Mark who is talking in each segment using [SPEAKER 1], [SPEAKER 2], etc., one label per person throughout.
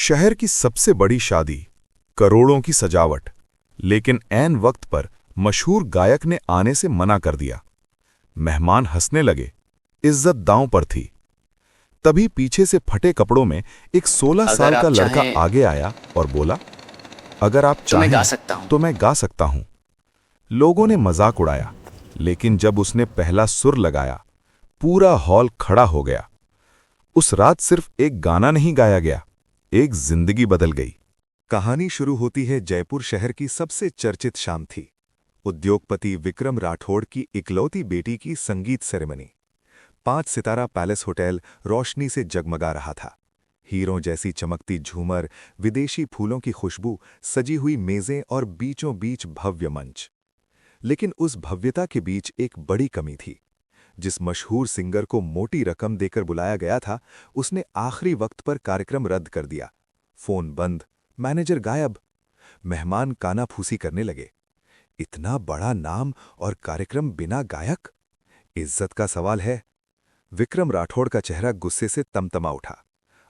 [SPEAKER 1] शहर की सबसे बड़ी शादी, करोड़ों की सजावट, लेकिन ऐन वक्त पर मशहूर गायक ने आने से मना कर दिया। मेहमान हंसने लगे, इज्जत दांव पर थी। तभी पीछे से फटे कपड़ों में एक 16 साल का लड़का आगे आया और बोला, अगर आप चाहें तो मैं गा सकता हूं। लोगों ने मजाक उड़ाया, लेकिन जब उसने पहला सुर लगाया, पूरा हॉल खड़ा हो गया। उस रात सिर्फ एक गाना नहीं गाया गया, एक जिंदगी बदल गई।
[SPEAKER 2] कहानी शुरू होती है जयपुर शहर की सबसे चर्चित शाम थी, उद्योगपति विक्रम राठौड़ की इकलौती बेटी की संगीत सेरेमनी। 5 सितारा पैलेस होटल रोशनी से जगमगा रहा था। हीरों जैसी चमकती झूमर, विदेशी फूलों की खुशबू, सजी हुई मेजें और बीचों बीच भव्य मंच। लेकिन उस भव्यता के बीच एक बड़ी कमी थी। जिस मशहूर सिंगर को मोटी रकम देकर बुलाया गया था, उसने आखिरी वक्त पर कार्यक्रम रद्द कर दिया। फोन बंद, मैनेजर गायब। मेहमान कानाफूसी करने लगे। इतना बड़ा नाम और कार्यक्रम बिना गायक? इज्जत का सवाल है। विक्रम राठौड़ का चेहरा गुस्से से तमतमा उठा।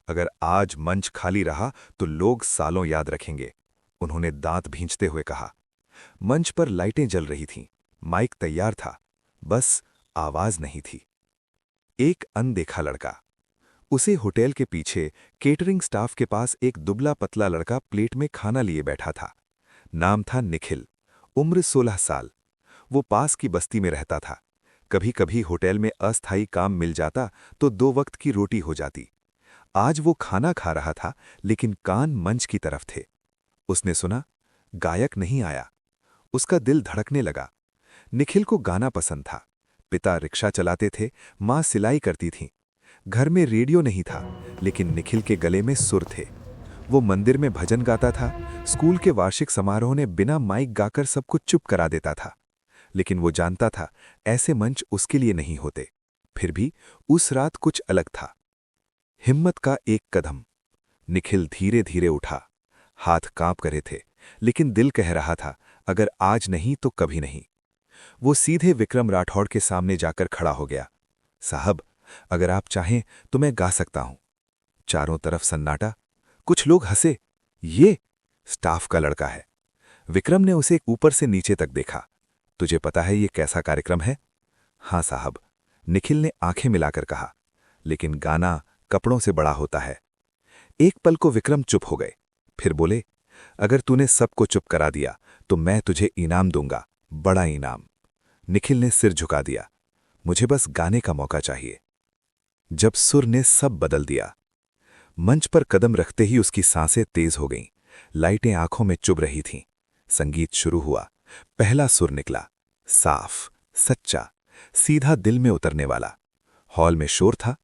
[SPEAKER 2] अगर आज मंच खाली रहा तो लोग सालों याद रखेंगे, उन्होंने दांत भींचते हुए कहा। मंच पर लाइटें जल रही थीं, माइक तैयार था, बस आवाज नहीं थी। एक अनदेखा लड़का। उसे होटल के पीछे केटरिंग स्टाफ के पास एक दुबला पतला लड़का प्लेट में खाना लिए बैठा था। नाम था निखिल, उम्र 16 साल। वो पास की बस्ती में रहता था। कभी कभी होटल में अस्थायी काम मिल जाता तो 2 वक्त की रोटी हो जाती। आज वो खाना खा रहा था, लेकिन कान मंच की तरफ थे। उसने सुना, गायक नहीं आया। उसका दिल धड़कने लगा। निखिल को गाना पसंद था। पिता रिक्शा चलाते थे, माँ सिलाई करती थीं। घर में रेडियो नहीं था, लेकिन निखिल के गले में सुर थे। वो मंदिर में भजन गाता था, स्कूल के वार्षिक समारोह ने बिना माइक गाकर सबको चुप करा देता था। लेकिन वो जानता था, ऐसे मंच उसके लिए नहीं होते। फिर भी उस रात कुछ अलग था। हिम्मत का एक कदम। निखिल धीरे धीरे उठा। हाथ कांप रहे थे, लेकिन दिल कह रहा था, अगर आज नहीं तो कभी नहीं। वो सीधे विक्रम राठौड़ के सामने जाकर खड़ा हो गया। साहब, अगर आप चाहें तो मैं गा सकता हूं। चारों तरफ सन्नाटा। कुछ लोग हंसे। ये स्टाफ का लड़का है। विक्रम ने उसे ऊपर से नीचे तक देखा। तुझे पता है ये कैसा कार्यक्रम है? हां साहब, निखिल ने आंखें मिलाकर कहा। लेकिन गाना कपड़ों से बड़ा होता है। एक पल को विक्रम चुप हो गए, फिर बोले, अगर तूने सबको चुप करा दिया तो मैं तुझे इनाम दूंगा, बड़ा इनाम। निखिल ने सिर झुका दिया। मुझे बस गाने का मौका चाहिए। जब सुर ने सब बदल दिया। मंच पर कदम रखते ही उसकी सांसें तेज हो गईं। लाइटें आंखों में चुभ रही थीं। संगीत शुरू हुआ। पहला सुर निकला, साफ, सच्चा, सीधा दिल में उतरने वाला। हॉल में शोर था,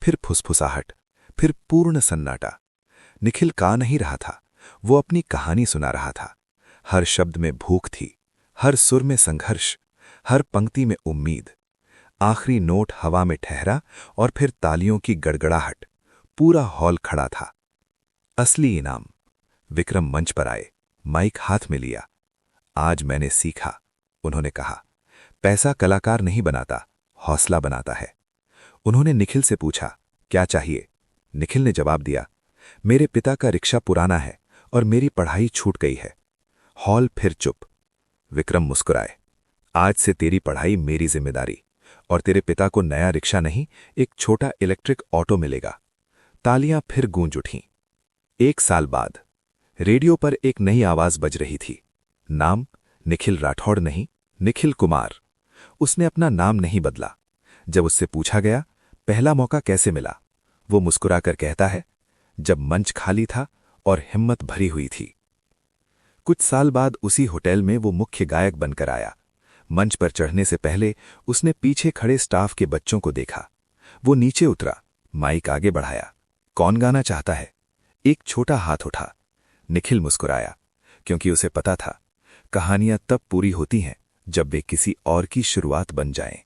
[SPEAKER 2] फिर फुसफुसाहट, फिर पूर्ण सन्नाटा। निखिल गा नहीं रहा था, वो अपनी कहानी सुना रहा था। हर शब्द में भूख थी, हर सुर में संघर्ष, हर पंक्ति में उम्मीद। आखिरी नोट हवा में ठहरा और फिर तालियों की गड़गड़ाहट। पूरा हॉल खड़ा था। असली इनाम। विक्रम मंच पर आए, माइक हाथ में लिया। आज मैंने सीखा, उन्होंने कहा, पैसा कलाकार नहीं बनाता, हौसला बनाता है। उन्होंने निखिल से पूछा, क्या चाहिए? निखिल ने जवाब दिया, मेरे पिता का रिक्शा पुराना है और मेरी पढ़ाई छूट गई है। हॉल फिर चुप। विक्रम मुस्कुराए, आज से तेरी पढ़ाई मेरी जिम्मेदारी, और तेरे पिता को नया रिक्शा नहीं, एक छोटा इलेक्ट्रिक ऑटो मिलेगा। तालियां फिर गूंज उठीं। 1 साल बाद रेडियो पर एक नई आवाज बज रही थी। नाम निखिल राठौड़ नहीं, निखिल कुमार। उसने अपना नाम नहीं बदला। जब उससे पूछा गया, पहला मौका कैसे मिला, वो मुस्कुराकर कहता है, जब मंच खाली था और हिम्मत भरी हुई थी। कुछ साल बाद उसी होटल में वो मुख्य गायक बनकर आया। मंच पर चढ़ने से पहले उसने पीछे खड़े स्टाफ के बच्चों को देखा। वो नीचे उतरा, माइक आगे बढ़ाया। कौन गाना चाहता है? एक छोटा हाथ उठा। निखिल मुस्कुराया, क्योंकि उसे पता था, कहानियां तब पूरी होती हैं जब वे किसी और की शुरुआत बन जाएं।